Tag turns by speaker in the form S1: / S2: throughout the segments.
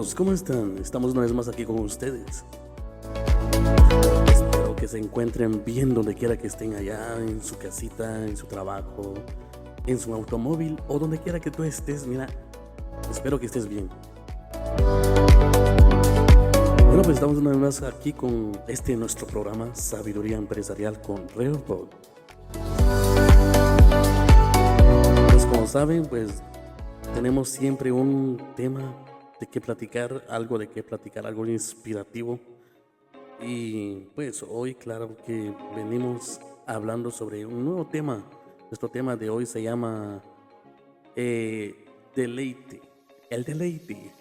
S1: amigos, ¿cómo están? Estamos una vez más aquí con ustedes. Espero que se encuentren bien donde quiera que estén allá, en su casita, en su trabajo, en su automóvil o donde quiera que tú estés. Mira, espero que estés bien. Bueno, pues estamos una vez más aquí con nuestro programa Sabiduría Empresarial con Reopod. Pues como saben, pues tenemos siempre un tema de qué platicar, algo inspirativo. Y pues hoy, claro que venimos hablando sobre un nuevo tema. Nuestro tema de hoy se llama deleite. El deleite.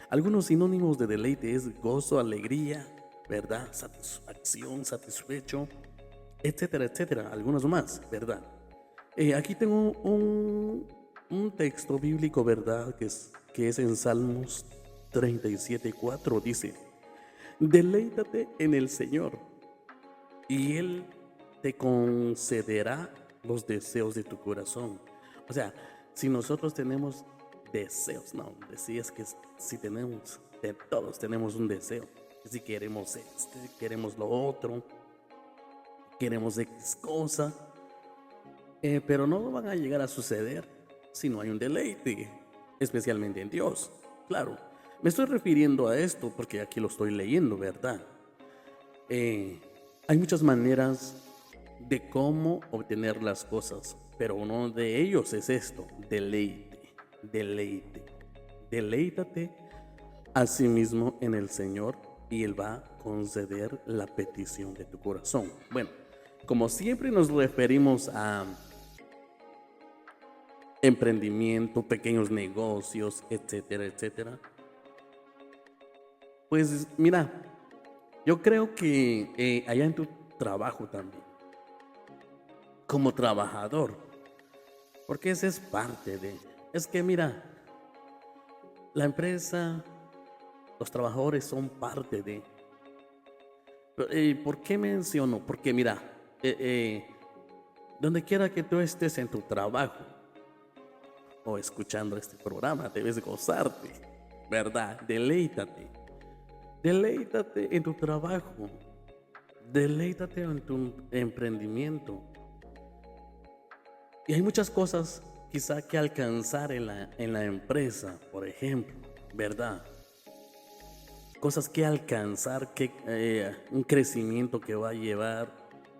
S1: Algunos sinónimos de deleite es gozo, alegría, ¿verdad? Satisfacción, satisfecho, etcétera, etcétera. Algunos más, ¿verdad? Aquí tengo un texto bíblico, ¿verdad? Que es en Salmos 37:4. Dice: deleítate en el Señor y Él te concederá los deseos de tu corazón. O sea, si nosotros tenemos deseos, no, decías que si tenemos, todos tenemos un deseo. Si queremos queremos lo otro, queremos X cosa, pero no van a llegar a suceder si no hay un deleite, especialmente en Dios. Claro, me estoy refiriendo a esto porque aquí lo estoy leyendo, ¿verdad? Hay muchas maneras de cómo obtener las cosas, pero uno de ellos es esto: deleítate a sí mismo en el Señor y Él va a conceder la petición de tu corazón. Bueno, como siempre nos referimos a emprendimiento, pequeños negocios, etcétera, etcétera. Pues mira, yo creo que allá en tu trabajo también, como trabajador, porque esa es parte de... Es que mira, la empresa, los trabajadores son parte de... ¿Por qué menciono? Porque mira, donde quiera que tú estés en tu trabajo o escuchando este programa, debes gozarte, ¿verdad? Deleítate en tu trabajo, deleítate en tu emprendimiento. Y hay muchas cosas quizá que alcanzar en la empresa, por ejemplo, ¿verdad? Cosas que alcanzar, un crecimiento que va a llevar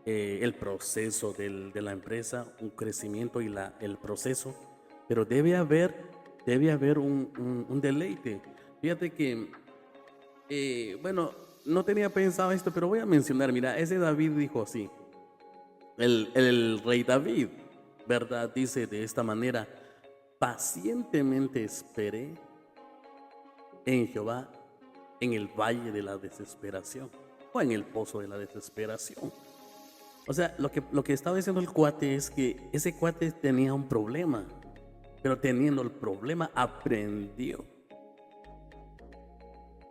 S1: el proceso de la empresa, un crecimiento y el proceso, pero debe haber un deleite. Fíjate que, bueno, no tenía pensado esto, pero voy a mencionar, mira, ese David dijo así, el rey David, ¿verdad? Dice de esta manera: pacientemente esperé en Jehová en el valle de la desesperación o en el pozo de la desesperación. O sea, lo que estaba diciendo el cuate es que ese cuate tenía un problema, pero teniendo el problema aprendió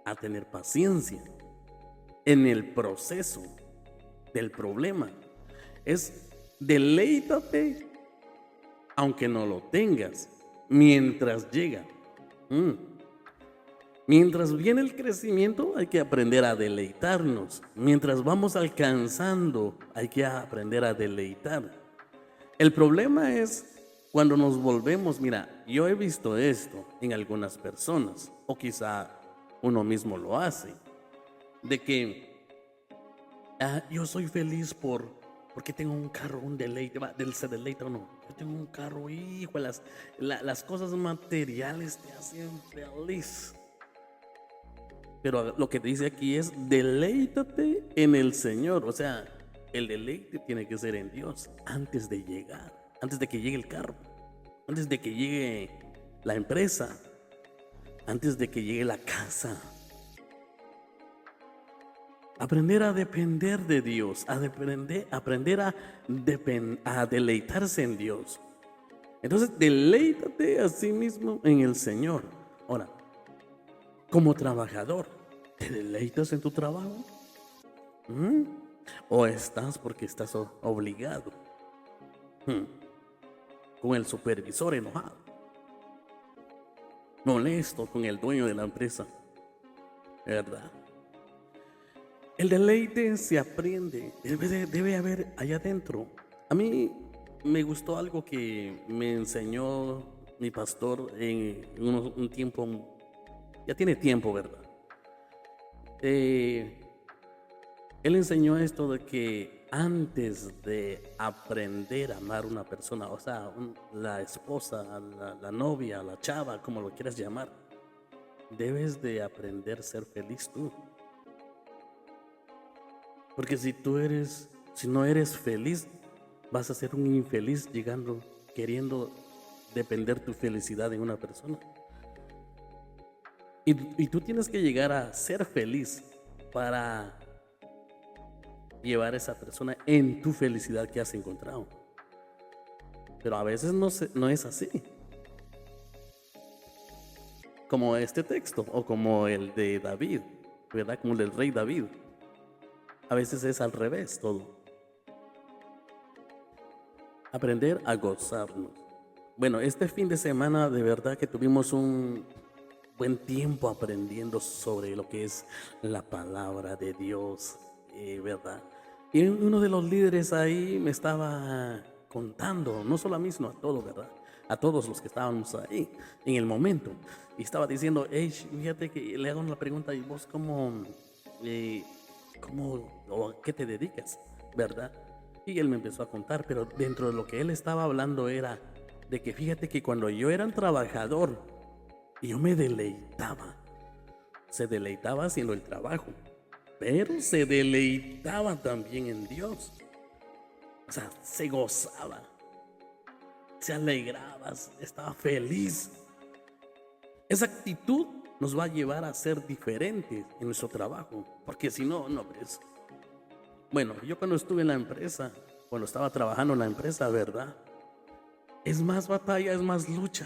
S1: a tener paciencia en el proceso del problema. Es deleítate aunque no lo tengas mientras llega. Mientras viene el crecimiento hay que aprender a deleitarnos. Mientras vamos alcanzando hay que aprender a deleitar. El problema es cuando nos volvemos, mira, yo he visto esto en algunas personas, o quizá uno mismo lo hace, de que yo soy feliz porque tengo un carro, un deleite, se deleita o no. Yo tengo un carro, hijo, las cosas materiales te hacen feliz. Pero lo que te dice aquí es: deleítate en el Señor. O sea, el deleite tiene que ser en Dios antes de llegar, antes de que llegue el carro, antes de que llegue la empresa, antes de que llegue la casa. Aprender a depender de Dios, aprender a deleitarse en Dios. Entonces, deleítate a sí mismo en el Señor. Ahora, como trabajador, ¿te deleitas en tu trabajo? ¿O estás porque estás obligado? Con el supervisor enojado. molesto con el dueño de la empresa, ¿verdad? El deleite se aprende, debe haber allá adentro. A mí me gustó algo que me enseñó mi pastor en un tiempo, ya tiene tiempo, ¿verdad? Eh, Él enseñó esto de que antes de aprender a amar a una persona, o sea, la esposa, la novia, la chava, como lo quieras llamar, debes de aprender a ser feliz tú. Porque si no eres feliz, vas a ser un infeliz queriendo depender tu felicidad en una persona. Y tú tienes que llegar a ser feliz para llevar a esa persona en tu felicidad que has encontrado. Pero a veces no es así. Como este texto, o como el de David, ¿verdad? Como el del rey David. A veces es al revés todo. Aprender a gozarnos. Bueno, este fin de semana de verdad que tuvimos un buen tiempo aprendiendo sobre lo que es la palabra de Dios, ¿verdad? Y uno de los líderes ahí me estaba contando, no solo a mí, sino a todos, ¿verdad? A todos los que estábamos ahí en el momento. Y estaba diciendo, hey, fíjate que le hago una pregunta, ¿y vos o a qué te dedicas, verdad? Y él me empezó a contar, pero dentro de lo que él estaba hablando era de que fíjate que cuando yo era un trabajador, yo me deleitaba, se deleitaba haciendo el trabajo, pero se deleitaba también en Dios. O sea, se gozaba, se alegraba, estaba feliz. Esa actitud nos va a llevar a ser diferentes en nuestro trabajo, porque si no, no ves. Bueno, yo cuando estuve en la empresa, cuando estaba trabajando en la empresa, ¿verdad? Es más batalla, es más lucha.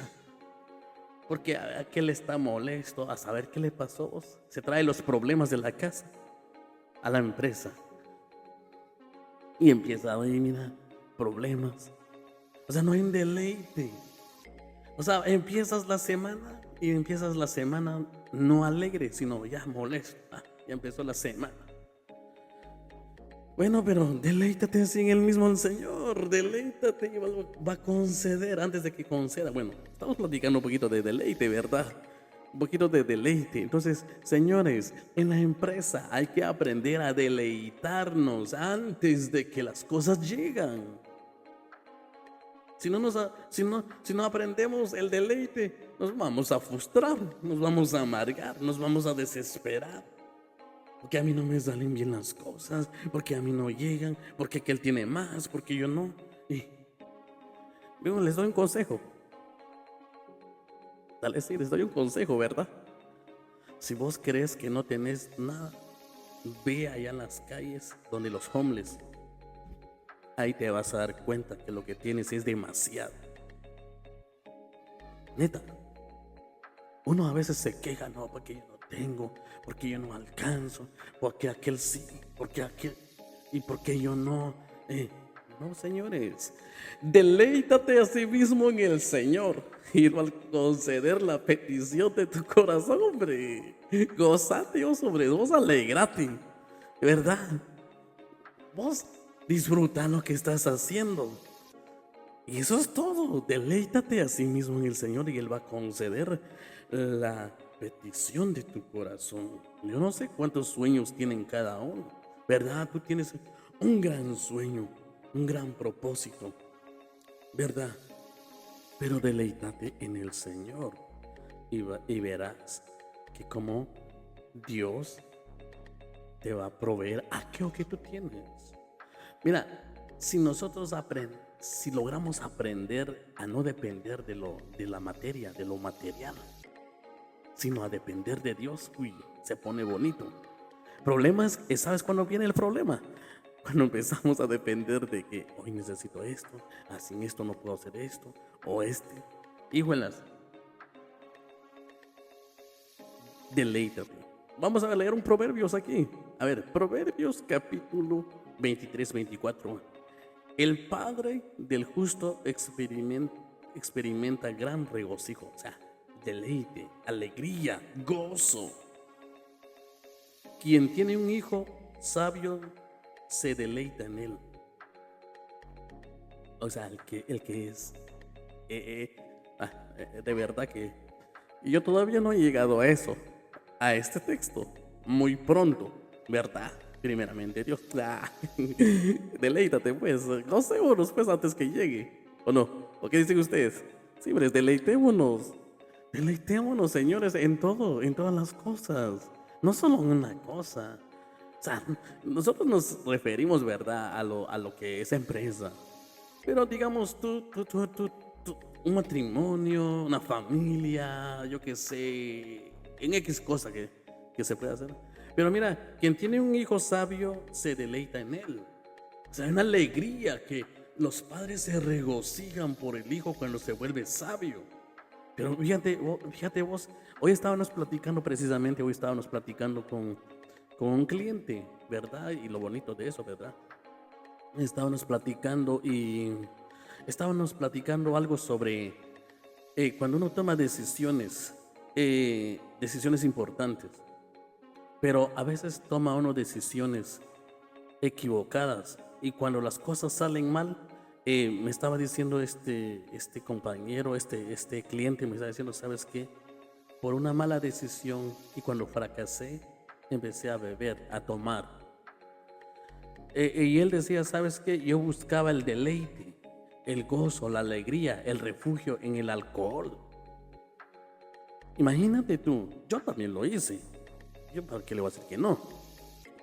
S1: Porque aquel está molesto a saber qué le pasó. Se trae los problemas de la casa a la empresa. Y empieza a mira, problemas. O sea, no hay un deleite. O sea, empiezas la semana no alegre, sino ya molesto. Ya empezó la semana. Bueno, pero deleítate así en el mismo el Señor, deleítate y va a conceder antes de que conceda. Bueno, estamos platicando un poquito de deleite, ¿verdad? Un poquito de deleite. Entonces, señores, en la empresa hay que aprender a deleitarnos antes de que las cosas llegan. Si no aprendemos el deleite, nos vamos a frustrar, nos vamos a amargar, nos vamos a desesperar. Porque a mí no me salen bien las cosas, porque a mí no llegan, porque aquel tiene más, porque yo no. Y luego les doy un consejo. Dale, sí, les doy un consejo, ¿verdad? Si vos crees que no tenés nada, ve allá en las calles donde los homeless. Ahí te vas a dar cuenta que lo que tienes es demasiado. Neta. Uno a veces se queja, no, porque yo no tengo, porque yo no alcanzo, porque aquel sí, porque aquel, y porque yo no. No, señores, deleítate a sí mismo en el Señor y va a conceder la petición de tu corazón, hombre. Gozate, oh, sobre vos, alegrate, ¿verdad? Vos disfruta lo que estás haciendo. Y eso es todo. Deleítate a sí mismo en el Señor y Él va a conceder la petición de tu corazón. Yo no sé cuántos sueños tienen cada uno, ¿verdad? Tú tienes un gran sueño, un gran propósito, ¿verdad? Pero deleítate en el Señor y verás que como Dios te va a proveer aquello que tú tienes. Mira, si logramos aprender a no depender de la materia, de lo material, sino a depender de Dios, uy, se pone bonito. Problemas, ¿sabes cuándo viene el problema? Cuando empezamos a depender de que hoy necesito esto, sin esto no puedo hacer esto, o híjolas, deleítate. Vamos a leer un Proverbios aquí. A ver, Proverbios capítulo 23-24. El padre del justo experimenta gran regocijo. O sea, deleite, alegría, gozo. Quien tiene un hijo sabio se deleita en él. O sea, el que es... eh, de verdad que yo todavía no he llegado a eso, a este texto. Muy pronto, ¿verdad? Primeramente, Dios. Deleítate, pues. 2 segundos, pues, antes que llegue. ¿O no? ¿O qué dicen ustedes? Sí, pues, deleitémonos. Deleitémonos, señores, en todo, en todas las cosas. No solo en una cosa. O sea, nosotros nos referimos, ¿verdad?, a lo que es empresa. Pero digamos, un matrimonio, una familia, yo qué sé, en X cosa que se puede hacer. Pero mira, quien tiene un hijo sabio se deleita en él. O sea, hay una alegría que los padres se regocijan por el hijo cuando se vuelve sabio. Pero fíjate vos, hoy estábamos platicando con un cliente, ¿verdad? Y lo bonito de eso, ¿verdad? Estábamos platicando algo sobre cuando uno toma decisiones importantes, pero a veces toma uno decisiones equivocadas y cuando las cosas salen mal, me estaba diciendo este compañero, este cliente, me estaba diciendo, ¿sabes qué? Por una mala decisión y cuando fracasé, empecé a beber, a tomar. Y él decía, ¿sabes qué? Yo buscaba el deleite, el gozo, la alegría, el refugio en el alcohol. Imagínate tú, yo también lo hice. ¿Yo para qué le voy a decir que no?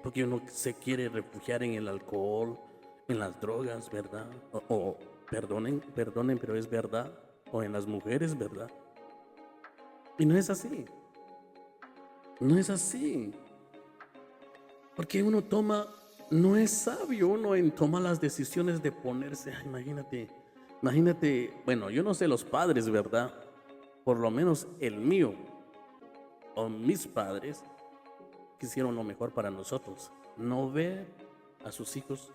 S1: Porque uno se quiere refugiar en el alcohol, en las drogas, ¿verdad? Perdonen, pero es verdad. O en las mujeres, ¿verdad? Y no es así. No es así. Porque no es sabio uno en tomar las decisiones de ponerse, imagínate, bueno, yo no sé los padres, ¿verdad? Por lo menos el mío o mis padres quisieron lo mejor para nosotros. No ver a sus hijos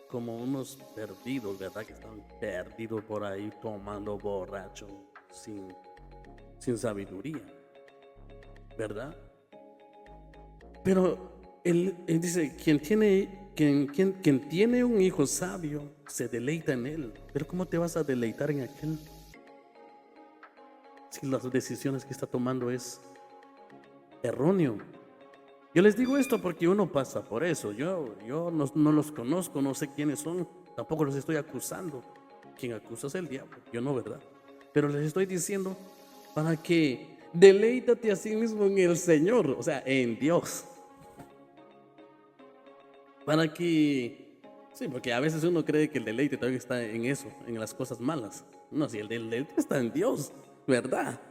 S1: como unos perdidos, ¿verdad? Que están perdidos por ahí tomando borracho, sin sabiduría, ¿verdad? Pero él dice, quien tiene un hijo sabio se deleita en él. Pero ¿cómo te vas a deleitar en aquel si las decisiones que está tomando es erróneo? Yo les digo esto porque uno pasa por eso. Yo no los conozco, no sé quiénes son, tampoco los estoy acusando. Quien acusa es el diablo, yo no, ¿verdad? Pero les estoy diciendo para que deleítate a sí mismo en el Señor, o sea, en Dios. Para que... Sí, porque a veces uno cree que el deleite también está en eso, en las cosas malas. No, si el deleite está en Dios, ¿verdad?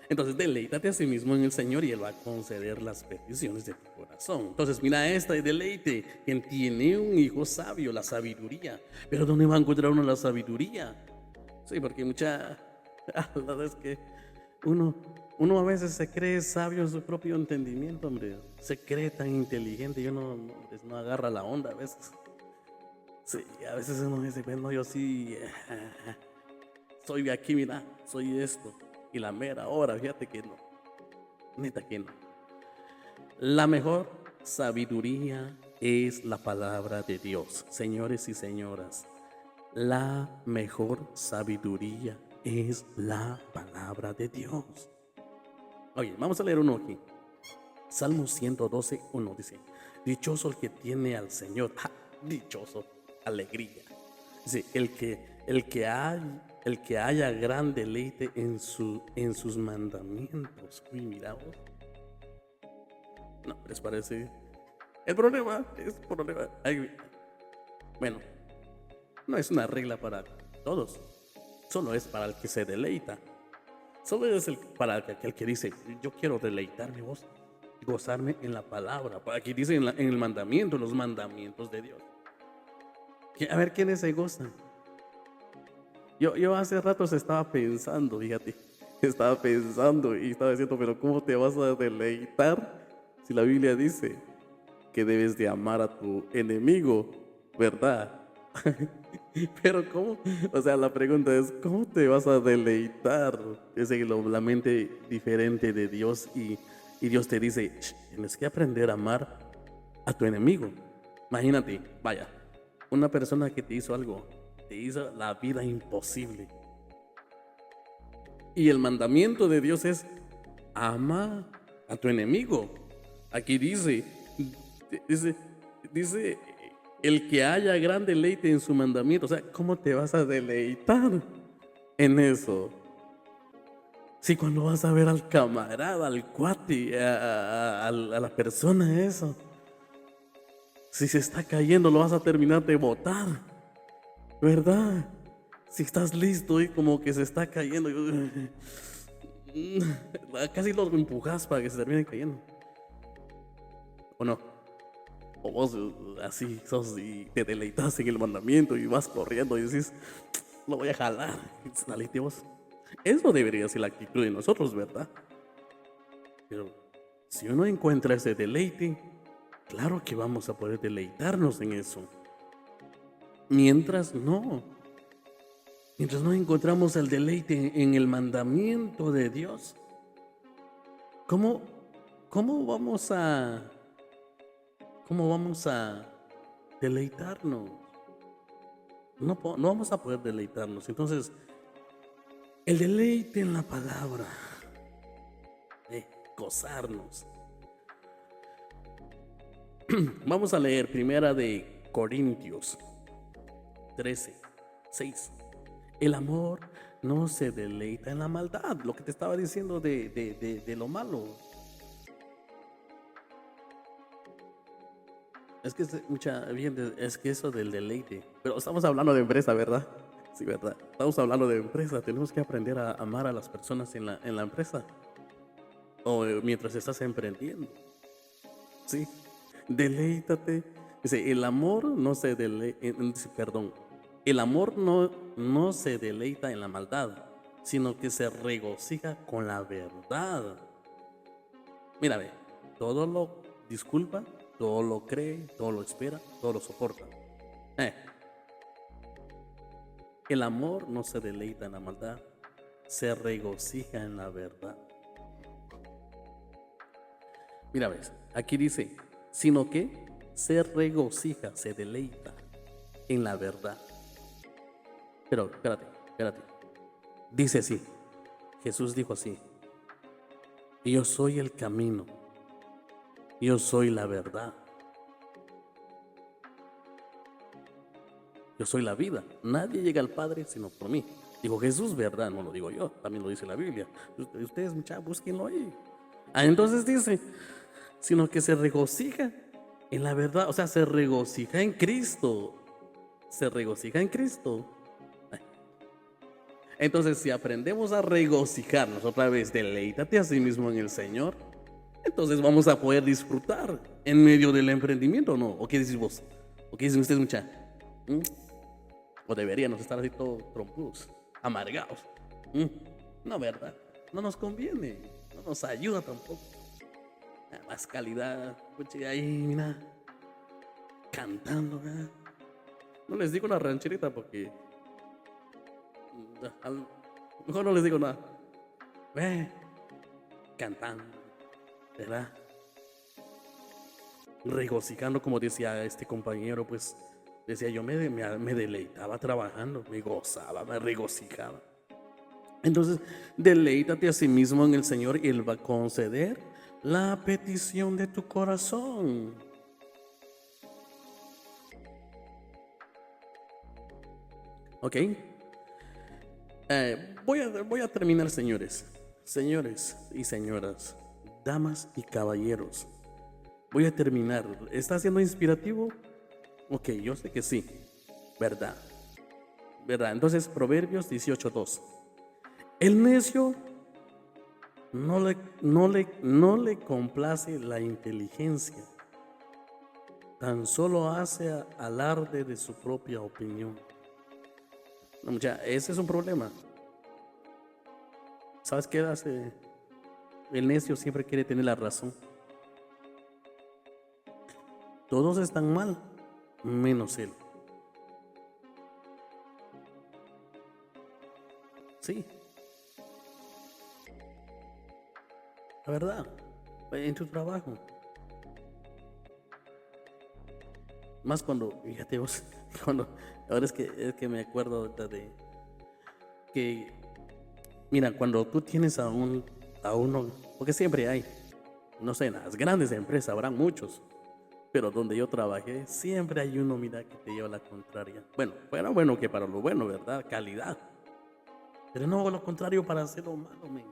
S1: Entonces deleítate a sí mismo en el Señor y Él va a conceder las peticiones de tu corazón. Entonces mira deleite, quien tiene un hijo sabio, la sabiduría. Pero ¿dónde va a encontrar uno la sabiduría? Sí, porque la verdad es que uno a veces se cree sabio en su propio entendimiento, hombre. Se cree tan inteligente y uno no agarra la onda a veces. Sí, a veces uno dice, bueno, yo sí, soy de aquí, mira, soy esto. Y la mera hora, fíjate que no. Neta que no. La mejor sabiduría es la palabra de Dios. Señores y señoras, la mejor sabiduría es la palabra de Dios. Oye, vamos a leer uno aquí. Salmo 112, 1 dice, dichoso el que tiene al Señor. Dichoso, alegría. Dice, el que haya gran deleite en sus mandamientos. Uy, mira vos. No, les parece. El problema es bueno, no es una regla para todos. Solo es para el que se deleita. Solo es para aquel que dice, yo quiero deleitarme vos, gozarme en la palabra. Aquí dice en el mandamiento, los mandamientos de Dios. A ver quiénes se gozan. Yo hace rato estaba pensando, fíjate. Estaba pensando y estaba diciendo, pero ¿cómo te vas a deleitar si la Biblia dice que debes de amar a tu enemigo, ¿verdad? Pero ¿cómo? O sea, la pregunta es, ¿cómo te vas a deleitar? Es decir, la mente diferente de Dios y Dios te dice, "Sh, tienes que aprender a amar a tu enemigo". Imagínate, vaya, una persona que te hizo algo, te hizo la vida imposible. Y el mandamiento de Dios es, ama a tu enemigo. Aquí dice, dice, el que haya gran deleite en su mandamiento. O sea, ¿cómo te vas a deleitar en eso? Si cuando vas a ver al camarada, al cuate, a la persona eso, si se está cayendo, lo vas a terminar de botar, ¿verdad? Si estás listo y como que se está cayendo, casi lo empujas para que se termine cayendo. ¿O no? O vos así sos y te deleitas en el mandamiento y vas corriendo y decís, lo voy a jalar. Saliste vos. Eso debería ser la actitud de nosotros, ¿verdad? Pero si uno encuentra ese deleite, claro que vamos a poder deleitarnos en eso. Mientras no encontramos el deleite en el mandamiento de Dios, ¿cómo, cómo vamos a deleitarnos? No vamos a poder deleitarnos. Entonces, el deleite en la palabra, gozarnos. Vamos a leer Primera de Corintios 13:6. El amor no se deleita en la maldad. Lo que te estaba diciendo de lo malo. Es que es que eso del deleite. Pero estamos hablando de empresa, ¿verdad? Sí, ¿verdad? Estamos hablando de empresa. Tenemos que aprender a amar a las personas en la empresa. O mientras estás emprendiendo. Sí. Deleítate. Dice, el amor no se deleita. Perdón. El amor no se deleita en la maldad, sino que se regocija con la verdad. Mira, ve, todo lo disculpa, todo lo cree, todo lo espera, todo lo soporta. El amor no se deleita en la maldad, se regocija en la verdad. Mira, ves, aquí dice, sino que se regocija, se deleita en la verdad. Pero espérate. Dice así, Jesús dijo así, yo soy el camino, yo soy la verdad, yo soy la vida. Nadie llega al Padre sino por mí. Dijo Jesús, ¿verdad? No lo digo yo, también lo dice la Biblia. Ustedes, muchachos, búsquenlo ahí. Entonces dice, sino que se regocija en la verdad, o sea, se regocija en Cristo. Se regocija en Cristo. Entonces, si aprendemos a regocijarnos otra vez, deleítate a sí mismo en el Señor, entonces vamos a poder disfrutar en medio del emprendimiento, ¿no? ¿O qué decís vos? ¿O qué dicen ustedes, muchachos? O deberíamos estar así todos trompudos, amargados. No, ¿verdad? No nos conviene, no nos ayuda tampoco. Más calidad, ahí, mira, cantando, ¿verdad? No les digo una rancherita porque mejor no les digo nada. Cantando, ¿verdad? Regocijando, como decía este compañero, pues decía yo me deleitaba trabajando, me gozaba, me regocijaba. Entonces, deleítate a sí mismo en el Señor y Él va a conceder la petición de tu corazón. ¿Ok? Voy a terminar, señores y señoras, damas y caballeros. Voy a terminar. ¿Está siendo inspirativo? Ok, yo sé que sí. ¿Verdad? Entonces, Proverbios 18:2. El necio no le complace la inteligencia. Tan solo hace alarde de su propia opinión. No, ese es un problema. ¿Sabes qué hace? El necio siempre quiere tener la razón. Todos están mal, menos él. Sí, la verdad, en tu trabajo. Más cuando, fíjate vos, cuando, ahora es que me acuerdo ahorita de que, mira, cuando tú tienes a uno, porque siempre hay, no sé, en las grandes empresas habrán muchos, pero donde yo trabajé, siempre hay uno, mira, que te lleva la contraria. Bueno, fuera bueno que para lo bueno, ¿verdad? Calidad. Pero no lo contrario para hacer lo malo, men.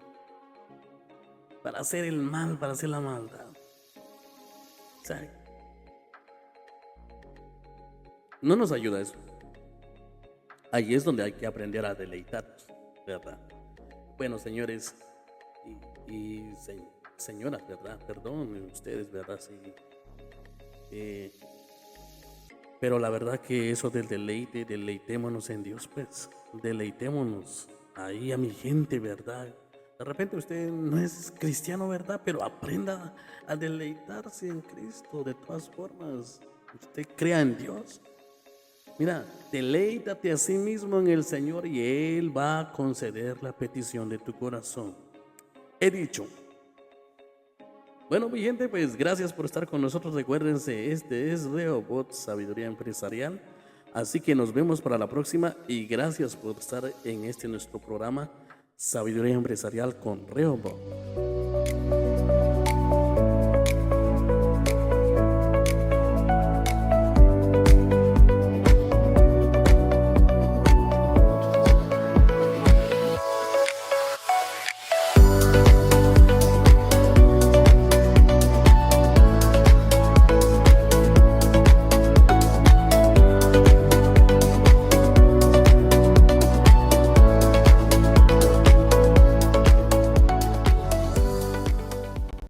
S1: Para hacer el mal, para hacer la maldad. O sea, no nos ayuda eso. Ahí es donde hay que aprender a deleitarnos, ¿verdad? Bueno, señores y señoras, ¿verdad? Perdón, ustedes, ¿verdad? Sí. Eh, pero la verdad que eso del deleite, deleitémonos en Dios, pues. Deleitémonos ahí a mi gente, ¿verdad? De repente usted no es cristiano, ¿verdad? Pero aprenda a deleitarse en Cristo de todas formas. Usted crea en Dios. Mira, deleítate a sí mismo en el Señor y Él va a conceder la petición de tu corazón. He dicho. Bueno, mi gente, pues gracias por estar con nosotros. Recuérdense, este es Rehoboth Sabiduría Empresarial. Así que nos vemos para la próxima y gracias por estar en este nuestro programa Sabiduría Empresarial con Rehoboth.